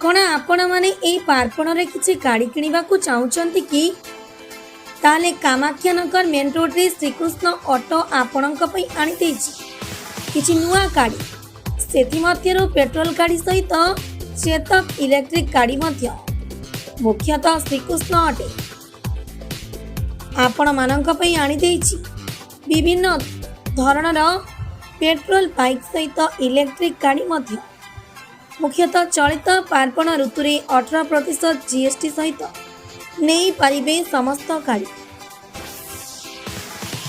कौन आपण मैंने यही पार्पण में किसी गाड़ी किणवा चाहते कि ताले कामाख्यानगर मेन रोड रे श्रीकृष्ण ऑटो आपण आनी किसी नुआ गाड़ी से पेट्रोल गाड़ी सहित चेतक इलेक्ट्रिक गाड़ी मुख्यतः श्रीकृष्ण अटे आपण मानक आनी विभिन्न धरणर पेट्रोल बाइक सहित इलेक्ट्रिक गाड़ी मुख्यतः चलित पार्पण ऋतु 18% जीएसटी सहित नहीं पारिबे समस्त गाड़ी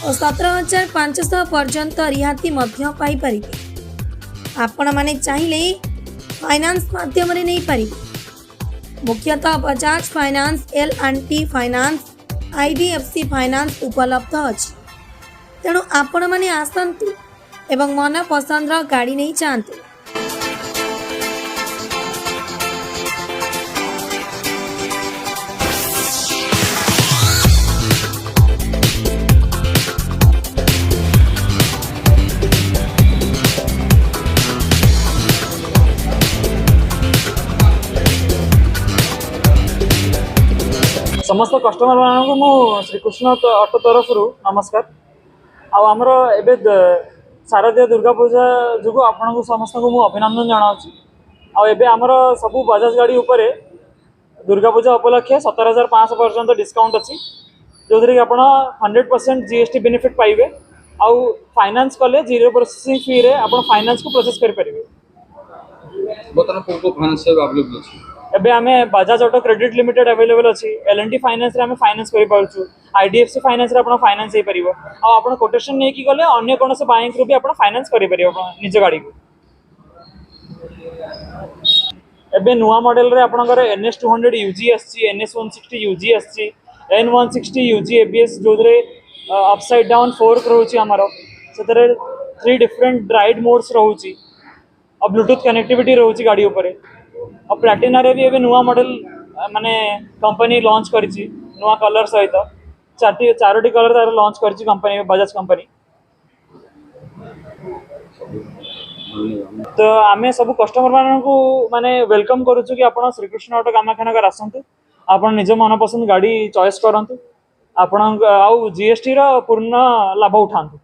और 17,500 पर्यंत रिहाती पारे आपण माने चाहिए फाइनान्स माध्यम नहीं पारे। मुख्यतः Bajaj finance, L&T finance, IDFC finance उपलब्ध अच्छी। तेणु आपण माने आसतु एवं मन पसंद गाड़ी नहीं चाहते। समस्त कस्टमर मानक मु श्रीकृष्ण ऑटो तरफ नमस्कार। आमर एबे शारदीय दुर्गा पूजा जो आपण को समस्त को मु अभिनंदन जनाऊँगी। आबे आमर सबू बजाज गाड़ी उपर दुर्गा पूजा उपलक्षे 17,500 पर्यंत डिस्काउंट अच्छी जो थी कि आप 100% जीएसटी बेनिफिट पाइबे। आउ फाइनान्स कले 0 प्रोसेसिंग फी रे आप फाइनान्स को प्रोसेस कर पारिबे। एबे आमे Bajaj auto credit limited available अच्छी, L&T फाइनान्स रे आमे फाइनान्स करि पारछु, IDFC फाइनान्स रे आपण फाइनान्स हे परिबो। आ आपण कोटेशन नै कि गले अन्य कोनसे बैंक रो भी आपण फाइनान्स करि परिबो आपण निज गाड़ी को। एबे नुवा मॉडल रे आपणकर NS200 UG आछि, NS160 UG आछि, N160 UG ABS जो रे अपसाइड डाउन फोर्क रहउछि हमर सेतरे 3 डिफरेंट राइड मोड्स रहउछि और ब्लूटूथ कनेक्टिविटी रहउछि गाड़ी ऊपर। और प्लैटिना रे भी एबे नुआ मॉडल माने कंपनी लॉन्च करिछि नुआ कलर सहित चारोटी कलर तार लॉन्च करिछि कंपनी बजाज कंपनी। तो आमे सब कस्टमर मानन को माने वेलकम करूछु कि आपण श्रीकृष्ण ऑटो कामाख्यानगर आसंतु, आपण निज मन पसंद गाड़ी चॉइस करंतु, आपण आउ जीएसटी रो पूर्ण लाभ उठांतु।